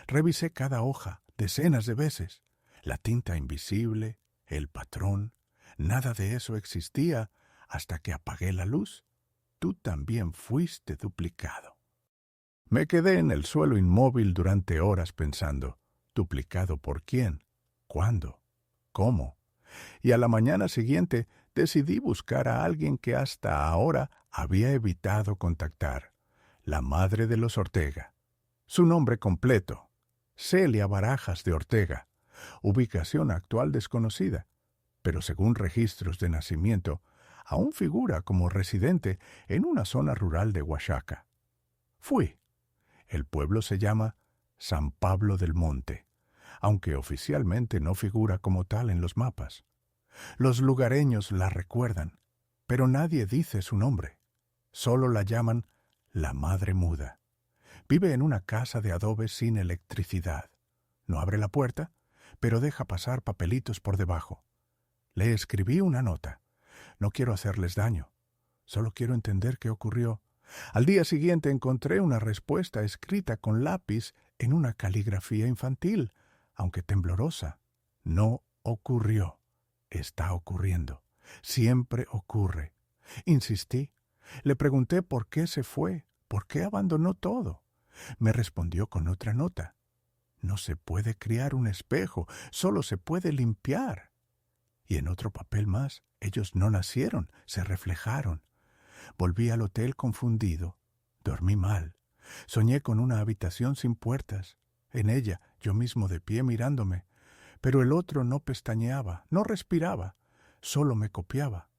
Revisé cada hoja decenas de veces. La tinta invisible, el patrón, nada de eso existía hasta que apagué la luz. Tú también fuiste duplicado. Me quedé en el suelo inmóvil durante horas pensando, ¿duplicado por quién? ¿Cuándo? ¿Cómo? Y a la mañana siguiente decidí buscar a alguien que hasta ahora había evitado contactar, la madre de los Ortega. Su nombre completo, Celia Barajas de Ortega, ubicación actual desconocida, pero según registros de nacimiento, aún figura como residente en una zona rural de Oaxaca. Fui. El pueblo se llama San Pablo del Monte, aunque oficialmente no figura como tal en los mapas. Los lugareños la recuerdan, pero nadie dice su nombre. Solo la llaman la Madre Muda. Vive en una casa de adobe sin electricidad. No abre la puerta, pero deja pasar papelitos por debajo. Le escribí una nota. No quiero hacerles daño. Solo quiero entender qué ocurrió. Al día siguiente encontré una respuesta escrita con lápiz en una caligrafía infantil, aunque temblorosa. No ocurrió. Está ocurriendo. Siempre ocurre. Insistí. Le pregunté por qué se fue, por qué abandonó todo. Me respondió con otra nota. No se puede criar un espejo, solo se puede limpiar. Y en otro papel más, ellos no nacieron, se reflejaron. Volví al hotel confundido. Dormí mal. Soñé con una habitación sin puertas. En ella, yo mismo de pie mirándome. Pero el otro no pestañeaba, no respiraba, solo me copiaba.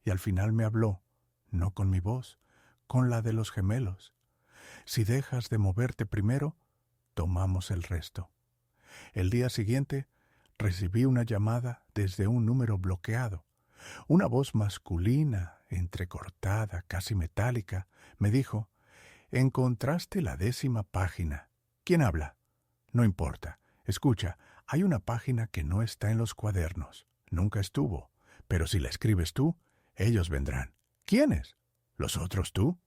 Y al final me habló, no con mi voz, con la de los gemelos. Si dejas de moverte primero, tomamos el resto. El día siguiente, recibí una llamada desde un número bloqueado. Una voz masculina, entrecortada, casi metálica, me dijo, «Encontraste la 10ª página. ¿Quién habla?» «No importa. Escucha, hay una página que no está en los cuadernos. Nunca estuvo. Pero si la escribes tú, ellos vendrán». «¿Quiénes?» «¿Los otros tú?»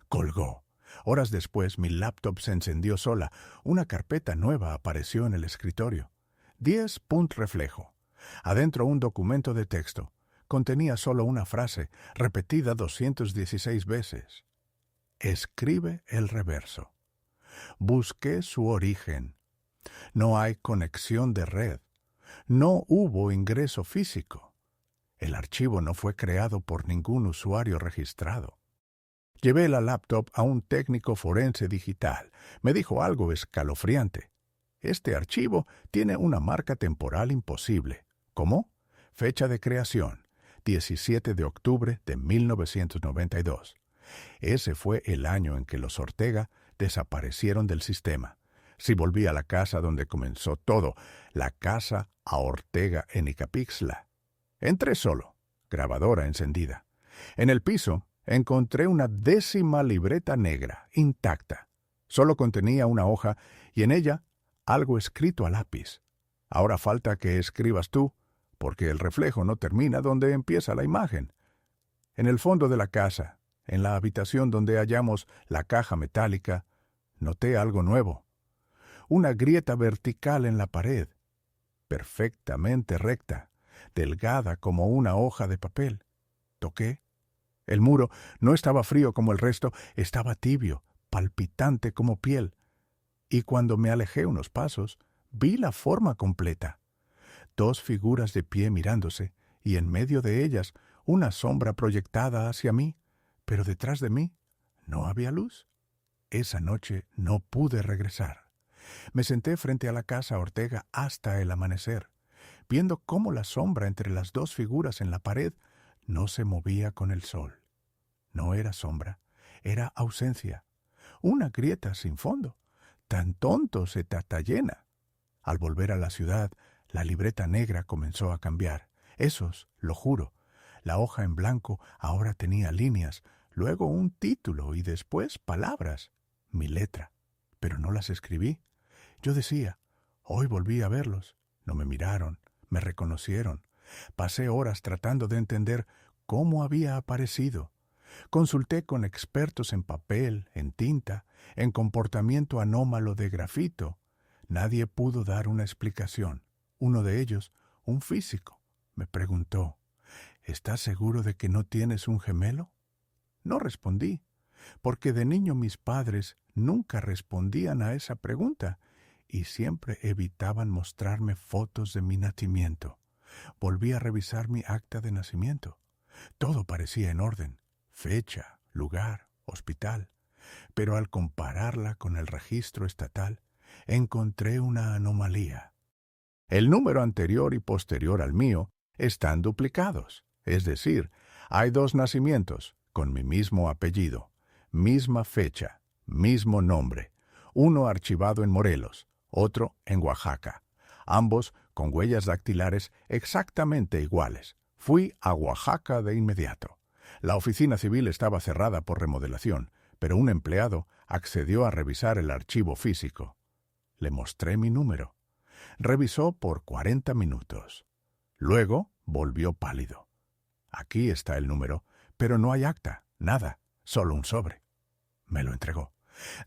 Colgó. Horas después mi laptop se encendió sola. Una carpeta nueva apareció en el escritorio. 10 reflejo. Adentro un documento de texto. Contenía solo una frase, repetida 216 veces. Escribe el reverso. Busqué su origen. No hay conexión de red. No hubo ingreso físico. El archivo no fue creado por ningún usuario registrado. Llevé la laptop a un técnico forense digital. Me dijo algo escalofriante. Este archivo tiene una marca temporal imposible. ¿Cómo? Fecha de creación, 17 de octubre de 1992. Ese fue el año en que los Ortega desaparecieron del sistema. Si volví a la casa donde comenzó todo, la casa a Ortega en Icapixtla. Entré solo, grabadora encendida. En el piso encontré una 10ª libreta negra, intacta. Solo contenía una hoja y en ella algo escrito a lápiz. Ahora falta que escribas tú, porque el reflejo no termina donde empieza la imagen. En el fondo de la casa, en la habitación donde hallamos la caja metálica, noté algo nuevo. Una grieta vertical en la pared, perfectamente recta, delgada como una hoja de papel. Toqué. El muro no estaba frío como el resto, estaba tibio, palpitante como piel. Y cuando me alejé unos pasos, vi la forma completa. 2 figuras de pie mirándose, y en medio de ellas una sombra proyectada hacia mí, pero detrás de mí no había luz. Esa noche no pude regresar. Me senté frente a la casa Ortega hasta el amanecer, viendo cómo la sombra entre las 2 figuras en la pared no se movía con el sol. No era sombra, era ausencia. Una grieta sin fondo. Tan tonto se tatallena. Al volver a la ciudad, la libreta negra comenzó a cambiar. Esos, lo juro. La hoja en blanco ahora tenía líneas, luego un título y después palabras. Mi letra. Pero no las escribí. Yo decía, hoy volví a verlos. No me miraron, me reconocieron. Pasé horas tratando de entender cómo había aparecido. Consulté con expertos en papel, en tinta, en comportamiento anómalo de grafito. Nadie pudo dar una explicación. Uno de ellos, un físico, me preguntó, ¿Estás seguro de que no tienes un gemelo? No respondí, porque de niño mis padres nunca respondían a esa pregunta y siempre evitaban mostrarme fotos de mi nacimiento. Volví a revisar mi acta de nacimiento. Todo parecía en orden: fecha, lugar, hospital. Pero al compararla con el registro estatal, encontré una anomalía. El número anterior y posterior al mío están duplicados. Es decir, hay dos nacimientos con mi mismo apellido, misma fecha, mismo nombre. Uno archivado en Morelos, otro en Oaxaca. Ambos con huellas dactilares exactamente iguales. Fui a Oaxaca de inmediato. La oficina civil estaba cerrada por remodelación, pero un empleado accedió a revisar el archivo físico. Le mostré mi número. Revisó por 40 minutos. Luego volvió pálido. Aquí está el número, pero no hay acta, nada, solo un sobre. Me lo entregó.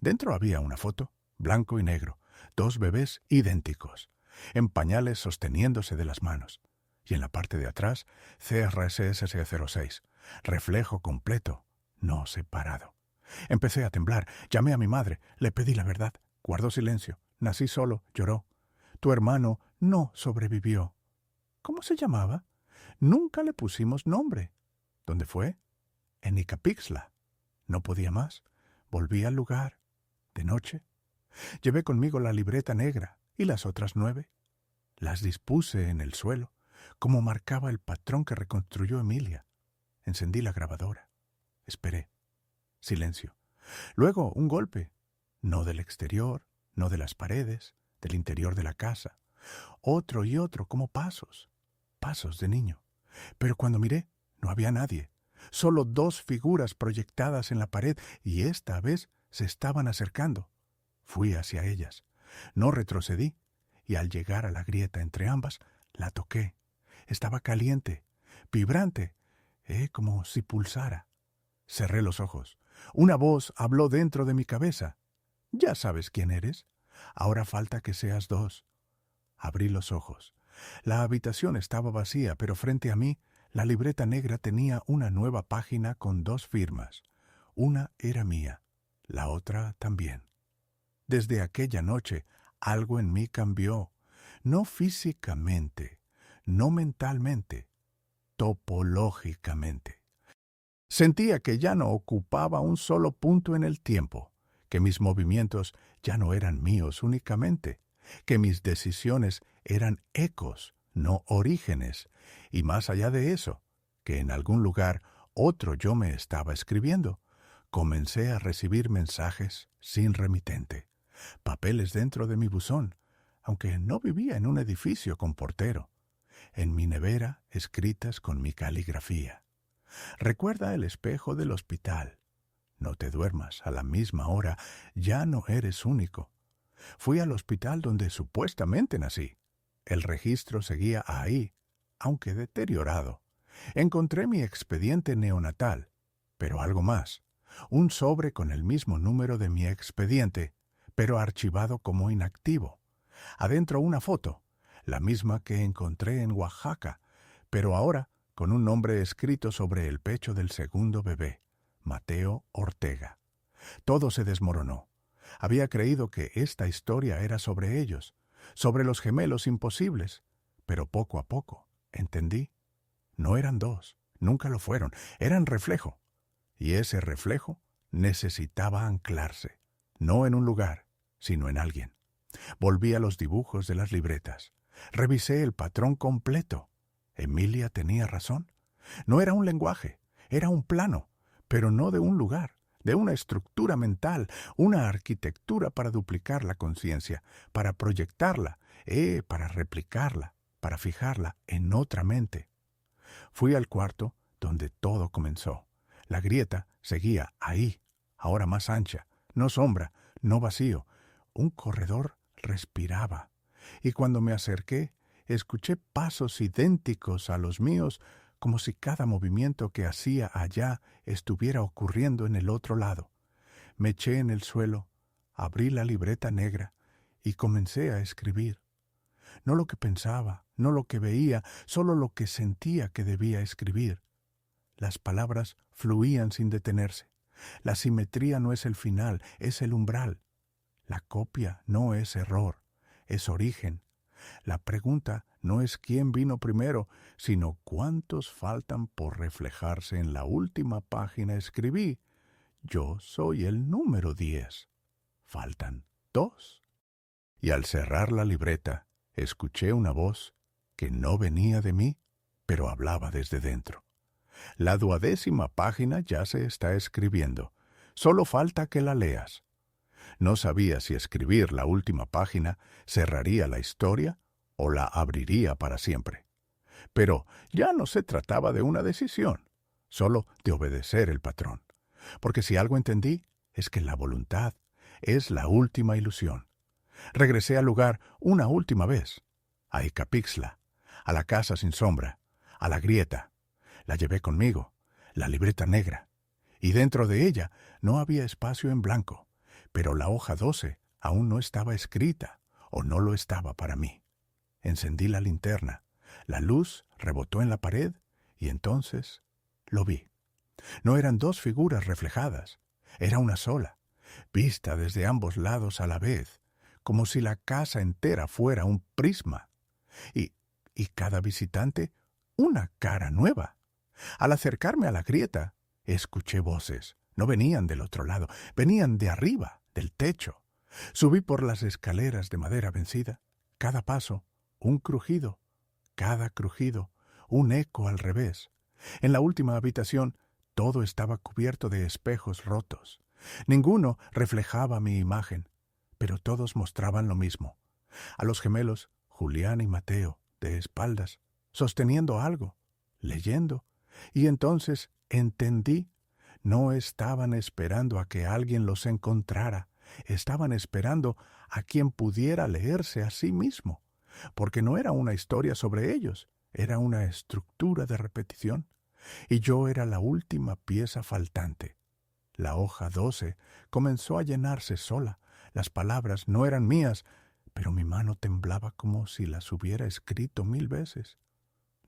Dentro había una foto, blanco y negro, dos bebés idénticos, en pañales sosteniéndose de las manos. Y en la parte de atrás, CRSS06, reflejo completo, no separado. Empecé a temblar, llamé a mi madre, le pedí la verdad, guardó silencio, nací solo, lloró. Tu hermano no sobrevivió. ¿Cómo se llamaba? Nunca le pusimos nombre. ¿Dónde fue? En Icapixtla. No podía más. Volví al lugar. De noche. Llevé conmigo la libreta negra y las otras 9. Las dispuse en el suelo, como marcaba el patrón que reconstruyó Emilia. Encendí la grabadora. Esperé. Silencio. Luego un golpe. No del exterior, no de las paredes, del interior de la casa. Otro y otro, como pasos. Pasos de niño. Pero cuando miré, no había nadie. Solo dos figuras proyectadas en la pared, y esta vez se estaban acercando. Fui hacia ellas. No retrocedí, y al llegar a la grieta entre ambas, la toqué. Estaba caliente, vibrante, como si pulsara. Cerré los ojos. Una voz habló dentro de mi cabeza. «Ya sabes quién eres. Ahora falta que seas 2». Abrí los ojos. La habitación estaba vacía, pero frente a mí, la libreta negra tenía una nueva página con 2 firmas. Una era mía, la otra también. Desde aquella noche, algo en mí cambió. No físicamente, no mentalmente, topológicamente. Sentía que ya no ocupaba un solo punto en el tiempo, que mis movimientos ya no eran míos únicamente, que mis decisiones eran ecos, no orígenes, y más allá de eso, que en algún lugar otro yo me estaba escribiendo. Comencé a recibir mensajes sin remitente, papeles dentro de mi buzón, aunque no vivía en un edificio con portero, en mi nevera escritas con mi caligrafía. Recuerda el espejo del hospital. No te duermas, a la misma hora ya no eres único. Fui al hospital donde supuestamente nací. El registro seguía ahí, aunque deteriorado. Encontré mi expediente neonatal, pero algo más. Un sobre con el mismo número de mi expediente, pero archivado como inactivo. Adentro una foto, la misma que encontré en Oaxaca, pero ahora con un nombre escrito sobre el pecho del segundo bebé, Mateo Ortega. Todo se desmoronó. Había creído que esta historia era sobre ellos, sobre los gemelos imposibles, pero poco a poco entendí. No eran 2, nunca lo fueron, eran reflejo. Y ese reflejo necesitaba anclarse, no en un lugar, sino en alguien. Volví a los dibujos de las libretas. Revisé el patrón completo. Emilia tenía razón. No era un lenguaje, era un plano, pero no de un lugar, de una estructura mental, una arquitectura para duplicar la conciencia, para proyectarla, para replicarla, para fijarla en otra mente. Fui al cuarto donde todo comenzó. La grieta seguía ahí, ahora más ancha, no sombra, no vacío. Un corredor respiraba. Y cuando me acerqué, escuché pasos idénticos a los míos, como si cada movimiento que hacía allá estuviera ocurriendo en el otro lado. Me eché en el suelo, abrí la libreta negra y comencé a escribir. No lo que pensaba, no lo que veía, solo lo que sentía que debía escribir. Las palabras fluían sin detenerse. La simetría no es el final, es el umbral. La copia no es error, es origen. La pregunta no es quién vino primero, sino cuántos faltan por reflejarse en la última página. Escribí: yo soy el número 10. Faltan 2. Y al cerrar la libreta, escuché una voz que no venía de mí, pero hablaba desde dentro. La 12ª página ya se está escribiendo. Solo falta que la leas. No sabía si escribir la última página cerraría la historia o la abriría para siempre. Pero ya no se trataba de una decisión, solo de obedecer el patrón. Porque si algo entendí, es que la voluntad es la última ilusión. Regresé al lugar una última vez, a Icapixtla, a la casa sin sombra, a la grieta. La llevé conmigo, la libreta negra, y dentro de ella no había espacio en blanco, pero la hoja 12 aún no estaba escrita, o no lo estaba para mí. Encendí la linterna, la luz rebotó en la pared, y entonces lo vi. No eran dos figuras reflejadas, era una sola, vista desde ambos lados a la vez, como si la casa entera fuera un prisma. Y cada visitante una cara nueva. Al acercarme a la grieta, escuché voces. No venían del otro lado, venían de arriba, del techo. Subí por las escaleras de madera vencida. Cada paso, un crujido. Cada crujido, un eco al revés. En la última habitación, todo estaba cubierto de espejos rotos. Ninguno reflejaba mi imagen, pero todos mostraban lo mismo. A los gemelos, Julián y Mateo, de espaldas, sosteniendo algo, leyendo. Y entonces entendí. No estaban esperando a que alguien los encontrara. Estaban esperando a quien pudiera leerse a sí mismo, porque no era una historia sobre ellos, era una estructura de repetición. Y yo era la última pieza faltante. La hoja 12 comenzó a llenarse sola. Las palabras no eran mías, pero mi mano temblaba como si las hubiera escrito 1000 veces.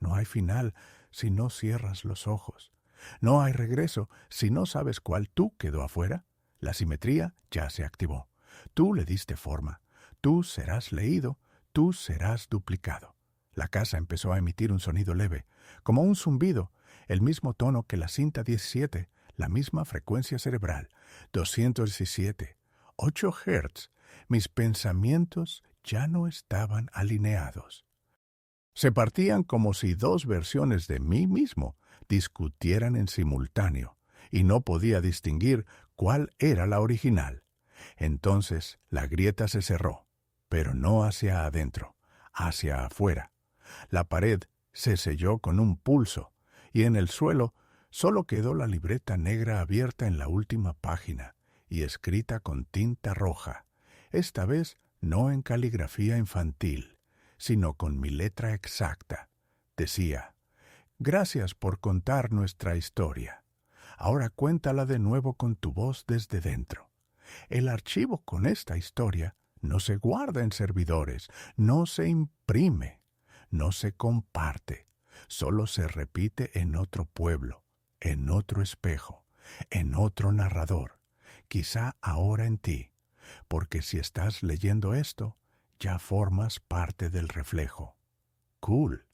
No hay final si no cierras los ojos. No hay regreso si no sabes cuál tú quedó afuera. La simetría ya se activó. Tú le diste forma. Tú serás leído. Tú serás duplicado. La casa empezó a emitir un sonido leve, como un zumbido, el mismo tono que la cinta 17, la misma frecuencia cerebral, 217, 8 Hz. Mis pensamientos ya no estaban alineados. Se partían como si dos versiones de mí mismo discutieran en simultáneo, y no podía distinguir cuál era la original. Entonces la grieta se cerró, pero no hacia adentro, hacia afuera. La pared se selló con un pulso, y en el suelo solo quedó la libreta negra abierta en la última página y escrita con tinta roja, esta vez no en caligrafía infantil, sino con mi letra exacta. Decía: gracias por contar nuestra historia. Ahora cuéntala de nuevo con tu voz desde dentro. El archivo con esta historia no se guarda en servidores, no se imprime, no se comparte, solo se repite en otro pueblo, en otro espejo, en otro narrador, quizá ahora en ti, porque si estás leyendo esto, ya formas parte del reflejo. Cool.